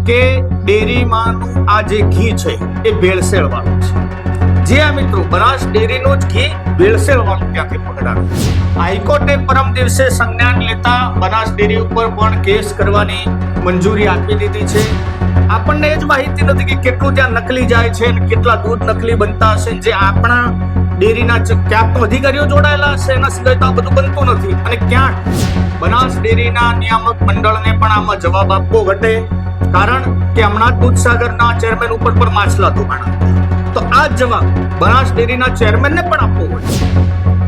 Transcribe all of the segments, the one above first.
કે ડેરીમાંનું આ જે ઘી છે એ ભેળસેળ વાળું છે. જે આ મિત્રો બનાસ ડેરીનું જ ઘી ભેળસેળ વાળું ત્યાંથી પકડાયું. હાઈકોર્ટે પરમ દિવસે સંજ્ઞાન લેતા બનાસ ડેરી ઉપર પણ કેસ કરવાની મંજૂરી આપી દીધી છે. આપણને એ જ માહિતી નથી કે કેટલું ત્યાં નકલી જાય છે અને કેટલા દૂધ નકલી બનતા હશે. જે આપણા ડેરીના ક્યાંક તો અધિકારીઓ જોડાયેલા હશે, એના સિવાય તો આ બધું બનતું નથી. અને ક્યાંક બનાસ ડેરીના નિયામક મંડળને પણ આમાં જવાબ આપવો ઘટે, કારણ કે હમણાં જ દૂધસાગરના ચેરમેન ઉપર પણ માછલા ધોવાણા. તો આ જવાબ બનાસ ડેરીના ચેરમેનને પણ આપવો પડે.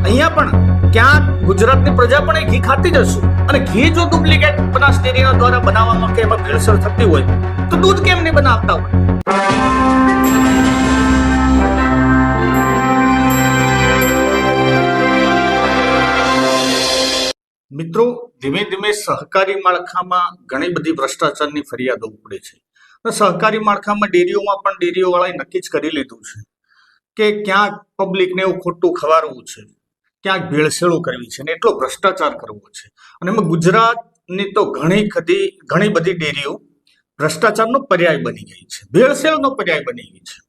અહીંયા પણ ક્યાંક ગુજરાતની પ્રજા પણ એ ઘી ખાતી જ હશે, અને ઘી જો ડુપ્લિકેટ બનાસ ડેરીના દ્વારા બનાવવામાં કે એમાં ભેળસેળ થતી હોય તો દૂધ કેમ નહીં બનાવતા હોય? મિત્રો, ધીમે ધીમે સહકારી માળખામાં ઘણી બધી ભ્રષ્ટાચારની ફરિયાદો ઉપડે છે. સહકારી માળખામાં ડેરીઓમાં પણ ડેરીઓવાળાએ નક્કી જ કરી લીધું છે કે ક્યાંક પબ્લિકને એવું ખોટું ખવારવું છે, ક્યાંક ભેળસેળો કરવી છે ને એટલો ભ્રષ્ટાચાર કરવો છે. અને એમાં ગુજરાતની તો ઘણી બધી ડેરીઓ ભ્રષ્ટાચારનો પર્યાય બની ગઈ છે, ભેળસેળનો પર્યાય બની ગઈ છે.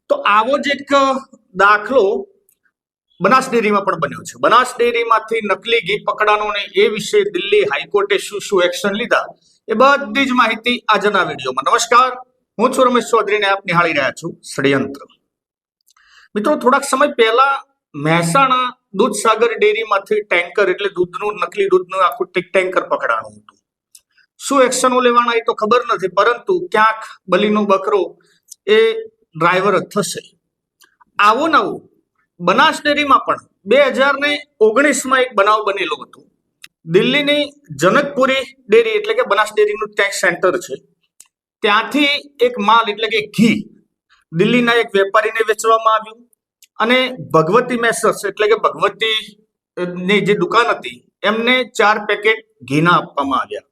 તો આવો જ એક દાખલો બનાસ ડેરીમાં પણ બન્યો છે. બનાસ ડેરીમાંથી નકલી ઘી પકડાનો ને એ વિશે દિલ્હી હાઈકોર્ટે શું એક્શન લીધા, એ બધી જ માહિતી આજના વિડીયોમાં. નમસ્કાર, હું છું રમેશ ચૌધરી ને આપ નિહાળી રહ્યા છો ષડયંત્ર. મિત્રો, થોડાક સમય પહેલા મહેસાણા દૂધસાગર ડેરીમાંથી ટેન્કર એટલે નકલી દૂધનું આખું ટેન્કર પકડાણું હતું. શું એક્શનો લેવાના એ તો ખબર નથી, પરંતુ ક્યાંક બલીનો બકરો એ ડ્રાઈવર જ થશે. આવું નવું બનાસ ડેરીમાં પણ 2019માં એક બનાવ બનેલો હતો. દિલ્હીની જનકપુરી ડેરી એટલે કે બનાસ ડેરીનું ટેક્સ સેન્ટર છે, ત્યાંથી એક માલ એટલે કે ઘી દિલ્હીના એક વેપારીને વેચવામાં આવ્યું, અને ભગવતી મેસર્સ એટલે કે ભગવતીની જે દુકાન હતી એમને 4 પેકેટ ઘીના આપવામાં આવ્યા.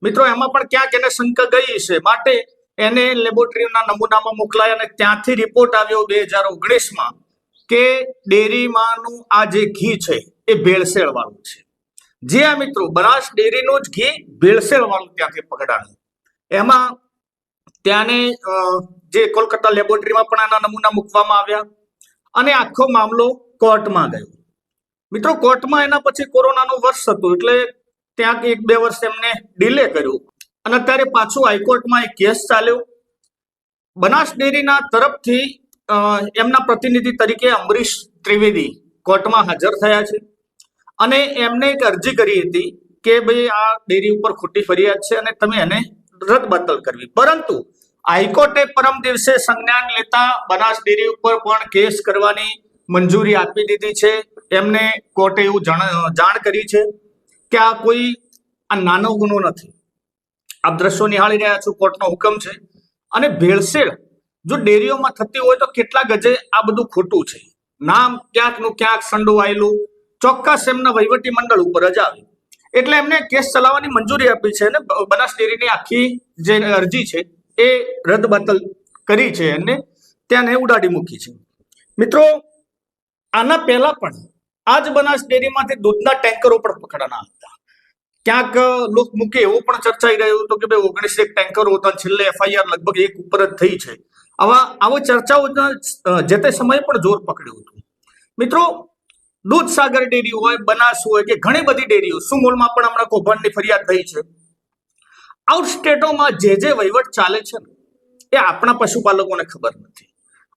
મિત્રો, એમાં પણ ક્યાંક એને શંકા ગઈ છે, માટે એને લેબોરેટરીના નમૂનામાં મોકલાયા અને ત્યાંથી રિપોર્ટ આવ્યો 2019માં કે ડેરીમાંનું આ જે ઘી છે એ ભેળસેળ વાળું છે. જે આ મિત્રો બનાસ ડેરીનું જ ઘી ભેળસેળ વાળું ત્યાંથી પકડાયું. એમાં ત્યાંને જે કોલકાતા લેબોરેટરીમાં પણ આના નમૂના મૂકવામાં આવ્યા અને આખો મામલો કોર્ટમાં ગયો. મિત્રો, કોર્ટમાં એના પછી કોરોનાનું વર્ષ હતું એટલે ત્યાં 1-2 વર્ષ એમને ડિલે કર્યું, અને અત્યારે પાછું હાઈકોર્ટમાં એક કેસ ચાલ્યો. બનાસ ડેરીના તરફથી એમના પ્રતિનિધિ તરીકે અમરીશ ત્રિવેદી કોર્ટમાં હાજર થયા છે, અને એમને એક અરજી કરી હતી કે ભાઈ આ ડેરી ઉપર ખોટી ફરિયાદ છે અને તમે એને રદબાતલ કરવી. પરંતુ હાઈકોર્ટે પરમ દિવસે સંજ્ઞાન લેતા બનાસ ડેરી ઉપર પણ કેસ કરવાની મંજૂરી આપી દીધી છે. એમને કોર્ટે એવું જાણ કરી છે કે આ નાનો ગુનો નથી. આપ દ્રશ્યો નિહાળી રહ્યા છો, કોર્ટનો હુકમ છે. અને ભેળસેળ જો ડેરીઓમાં થતી હોય તો કેટલા ગજે આ બધું ખોટું છે. નામ ક્યાંકનું ક્યાંક સંડોવાયેલું ચોક્કસ એમના વહીવટી મંડળ ઉપર જ આવે, એટલે એમને કેસ ચલાવવાની મંજૂરી આપી છે. અને બનાસ ડેરીની આખી જે અરજી છે એ રદબાતલ કરી છે અને ત્યાંને ઉડાડી મૂકી છે. મિત્રો, આના પહેલા પણ આ જ બનાસ ડેરીમાંથી દૂધના ટેન્કરો પણ પકડાના હતા. ક્યાંક લોકમુખે એવું પણ ચર્ચાઈ રહ્યું હતું કે ભાઈ 19 ટેન્કરો હતા, છેલ્લે FIR લગભગ 1 ઉપર જ થઈ છે. આવો ચર્ચાઓ જે તે સમયે પણ જોર પકડ્યું હતું. મિત્રો, દૂધસાગર ડેરી હોય, બનાસ હોય કે ઘણી બધી ડેરીઓ, સુમોલમાં પણ હમણાં કૌભાંડની ફરિયાદ થઈ છે. આઉટ સ્ટેટોમાં જે વહીવટ ચાલે છે ને એ આપણા પશુપાલકોને ખબર નથી.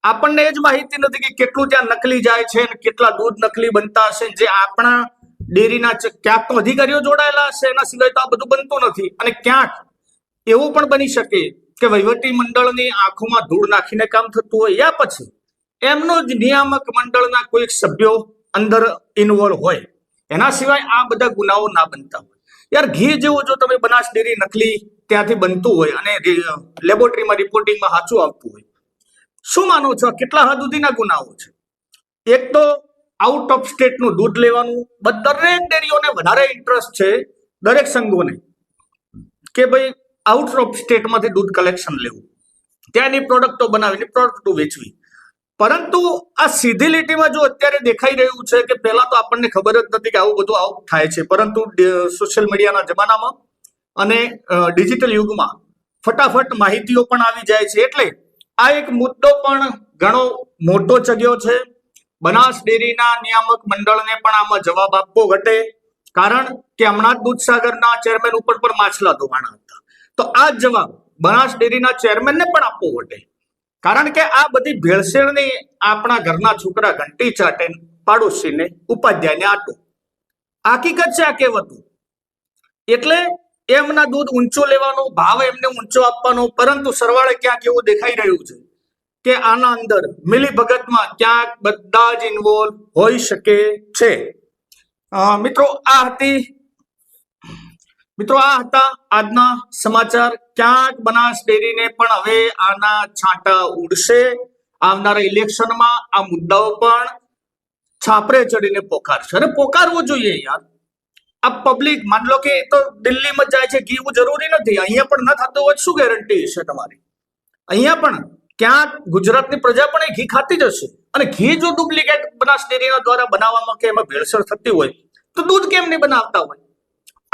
આપણને એ જ માહિતી નથી કે કેટલું ત્યાં નકલી જાય છે અને કેટલા દૂધ નકલી બનતા હશે. જે આપણા ડેરીના ક્યાંક તો અધિકારીઓ જોડાયેલા હશે, એના સિવાય તો આ બધું બનતું નથી. અને ક્યાંક એવું પણ બની શકે કે વહીવટી મંડળની આંખોમાં ધૂળ નાખીને કામ થતું હોય, યા પછી એમનો જ નિયામક મંડળના કોઈ સભ્યો અંદર ઇન્વોલ્વ હોય, એના સિવાય આ બધા ગુનાઓ ના બનતા હોય. યાર, ઘી જેવું જો તમે બનાસ ડેરી નકલી ત્યાંથી બનતું હોય અને લેબોરેટરીમાં રિપોર્ટિંગમાં સાચું આવતું હોય, શું માનો છો? કેટલા હદ સુધીના ગુનાઓ છે. એક તો આઉટ ઓફ સ્ટેટનું દૂધ લેવાનું. દરેક ડેરીઓને વધારે ઇન્ટરેસ્ટ છે, દરેક સંઘોને, કે ભાઈ આઉટ ઓફ સ્ટેટમાંથી દૂધ કલેક્શન લેવું, ત્યાંની પ્રોડક્ટો બનાવીને પ્રોડક્ટો વેચવી. પરંતુ આ સીધી લીટીમાં જો અત્યારે દેખાઈ રહ્યું છે કે પહેલા તો આપણને ખબર જ નથી કે આવું બધું થાય છે, પરંતુ સોશિયલ મીડિયાના જમાનામાં અને ડિજિટલ યુગમાં ફટાફટ માહિતીઓ પણ આવી જાય છે. એટલે આ એક મુદ્દો પણ ઘણો મોટો ચગ્યો છે. બનાસ ડેરીના નિયામક મંડળને પણ આમાં જવાબ આપવો ઘટે, કારણ કે હમણાં જ દૂધસાગરના ચેરમેન ઉપર પણ માછલા ધોવાણા હતા. તો આ જ જવાબ બનાસ ડેરીના ચેરમેનને પણ આપવો ઘટે, કારણ કે આ બધી ભેળસેળની આપણા ઘરના છોકરા ઘંટી ચાટે, પાડોશીને ઉપાધ્યાયને આટું હકીકત છે આ કહેવતું. એટલે એમના દૂધ ઊંચો લેવાનો, ભાવ એમને ઊંચો આપવાનો, પરંતુ સરવાળે ક્યાંક એવું દેખાઈ રહ્યું છે કે આના અંદર મિલીભગતમાં ક્યાંક બધા જ ઇન્વોલ્વ હોઈ શકે છે. મિત્રો આ હતા આજના સમાચાર. ક્યાંક બનાસ ડેરીને પણ હવે આના છાંટા ઉડશે. આવનારા ઇલેક્શનમાં આ મુદ્દાઓ પણ છાપરે ચડીને પોકારશે, અને પોકારવું જોઈએ યાર. આ પબ્લિક માન લો કે તો દિલ્હીમાં જાય છે, ઘી જરૂરી નથી, અહીંયા પણ ન થતું હોય શું ગેરંટી છે તમારી? અહીંયા પણ ક્યાંક ગુજરાતની પ્રજા પણ એ ઘી ખાતી જ હશે, અને ઘી જો ડુપ્લિકેટ બનાસ ડેરીના દ્વારા બનાવવામાં કે એમાં ભેળસેળ થતી હોય તો દૂધ કેમ નહીં બનાવતા હોય?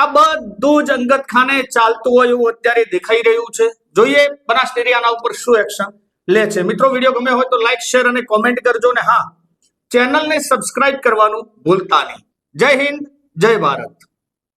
આ બધું જ અંગત ખાને ચાલતું હોય એવું અત્યારે દેખાઈ રહ્યું છે. જોઈએ બનાસ ડેરી આના ઉપર શું એક્શન લે છે. મિત્રો વિડીયો ગમે હોય તો લાઈક, શેર અને કોમેન્ટ કરજો, ને હા, ચેનલને સબસ્ક્રાઇબ કરવાનું ભૂલતા નહીં. જય હિન્દ, જય ભારત.